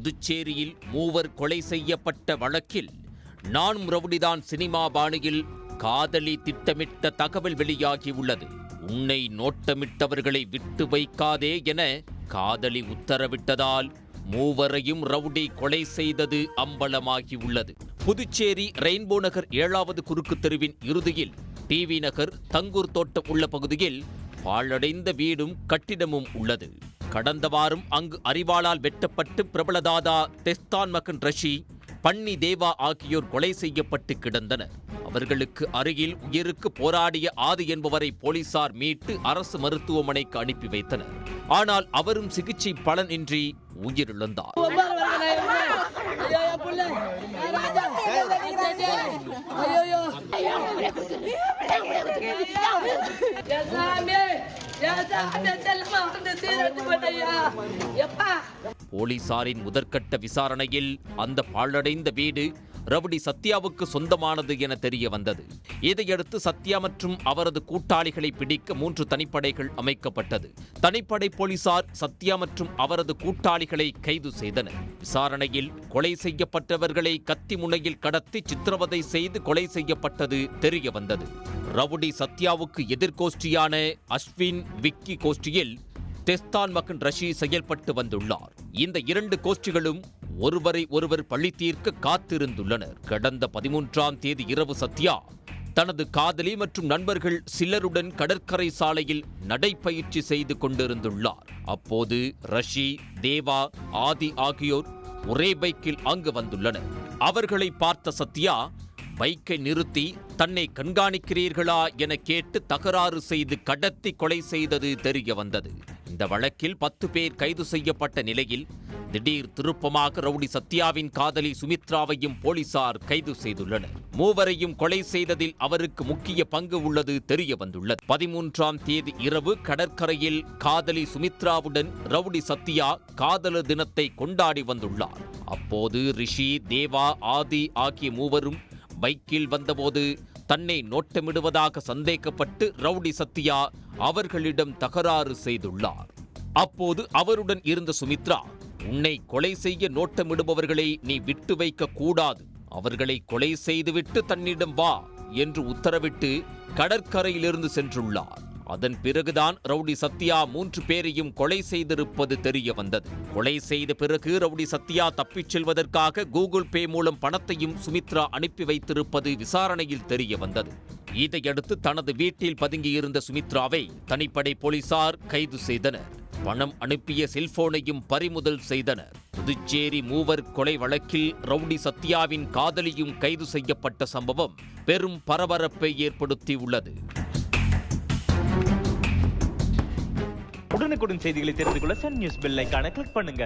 புதுச்சேரியில் மூவர் கொலை செய்யப்பட்ட வழக்கில் நானும் ரவுடிதான் சினிமா பாணியில் காதலி திட்டமிட்ட தகவல் வெளியாகியுள்ளது. உன்னை நோட்டமிட்டவர்களை விட்டு வைக்காதே என காதலி உத்தரவிட்டதால் மூவரையும் ரவுடி கொலை செய்தது அம்பலமாகியுள்ளது. புதுச்சேரி ரெயின்போ நகர் 7வது குறுக்கு தெருவின் இறுதியில் டிவி நகர் தங்கூர் தோட்டம் உள்ள பகுதியில் பாழடைந்த வீடும் கட்டிடமும் உள்ளது. கடந்த வாரம் அங்கு அரிவாளால் வெட்டப்பட்டு பிரபலதாதா தெஸ்தான் மகன் ரஷி, பன்னி தேவா ஆகியோர் கொலை செய்யப்பட்டு கிடந்தனர். அவர்களுக்கு அருகில் உயிருக்கு போராடிய ஆதி என்பவரை போலீசார் மீட்டு அரசு மருத்துவமனைக்கு அனுப்பி வைத்தனர். ஆனால் அவரும் சிகிச்சை பலனின்றி உயிரிழந்தார். போலீசாரின் முதற்கட்ட விசாரணையில் அந்த பாழடைந்த வீடு ரவுடி சத்யாவுக்கு சொந்தமானது என தெரிய வந்தது. இதையடுத்து சத்யா மற்றும் அவரது கூட்டாளிகளை பிடிக்க 3 தனிப்படைகள் அமைக்கப்பட்டது. தனிப்படை போலீசார் சத்யா மற்றும் அவரது கூட்டாளிகளை கைது செய்தனர். விசாரணையில் கொலை செய்யப்பட்டவர்களை கத்தி முனையில் கடத்தி சித்திரவதை செய்து கொலை செய்யப்பட்டது தெரிய வந்தது. ரவுடி சத்யாவுக்கு எதிர்கோஷ்டியான அஸ்வின் விக்கி கோஷ்டியில் தெஸ்தான் மகன் ரஷி செயல்பட்டு வந்துள்ளார். இந்த 2 கோஷ்டிகளும் ஒருவரை ஒருவர் பழி தீர்க்க காத்திருந்துள்ளனர். கடந்த 13ஆம் தேதி இரவு சத்யா தனது காதலி மற்றும் நண்பர்கள் சிலருடன் கடற்கரை சாலையில் நடைப்பயிற்சி செய்து கொண்டிருந்துள்ளார். அப்போது ரஷி, தேவா, ஆதி ஆகியோர் ஒரே பைக்கில் அங்கு வந்துள்ளனர். அவர்களை பார்த்த சத்யா பைக்கை நிறுத்தி தன்னை கண்காணிக்கிறீர்களா என கேட்டு தகராறு செய்து கடத்தி கொலை செய்தது தெரிய வந்தது. இந்த வழக்கில் 10 பேர் கைது செய்யப்பட்ட நிலையில் திடீர் திருப்பமாக ரவுடி சத்யாவின் காதலி சுமித்ராவையும் போலீசார் கைது செய்துள்ளனர். மூவரையும் கொலை செய்ததில் அவருக்கு முக்கிய பங்கு உள்ளது தெரிய வந்துள்ளது. 13ஆம் தேதி இரவு கடற்கரையில் காதலி சுமித்ராவுடன் ரவுடி சத்யா காதலர் தினத்தை கொண்டாடி வந்துள்ளார். அப்போது ரிஷி, தேவா, ஆதி ஆகிய மூவரும் பைக்கில் வந்தபோது தன்னை நோட்டமிடுவதாக சந்தேகப்பட்டு ரவுடி சத்யா அவர்களிடம் தகராறு செய்துள்ளார். அப்போது அவருடன் இருந்த சுமித்ரா, உன்னை கொலை செய்ய நோட்டமிடுபவர்களை நீ விட்டு வைக்க கூடாது, அவர்களை கொலை செய்துவிட்டு தன்னிடம் வா என்று உத்தரவிட்டு கடற்கரையிலிருந்து சென்றுள்ளார். அதன் பிறகுதான் ரவுடி சத்யா 3 பேரையும் கொலை செய்திருப்பது தெரிய வந்தது. கொலை செய்த பிறகு ரவுடி சத்யா தப்பிச் செல்வதற்காக கூகுள் பே மூலம் பணத்தையும் சுமித்ரா அனுப்பி வைத்திருப்பது விசாரணையில் தெரிய வந்தது. இதையடுத்து தனது வீட்டில் பதுங்கியிருந்த சுமித்ராவை தனிப்படை போலீசார் கைது செய்தனர். பணம் அனுப்பிய செல்போனையும் பறிமுதல் செய்தனர். புதுச்சேரி மூவர் கொலை வழக்கில் ரவுடி சத்யாவின் காதலியும் கைது செய்யப்பட்ட சம்பவம் பெரும் பரபரப்பை ஏற்படுத்தியுள்ளது. உடனுக்குடன் செய்திகளை தெரிந்து கொள்ள சன் நியூஸ் பெல் ஐகானை கிளிக் பண்ணுங்க.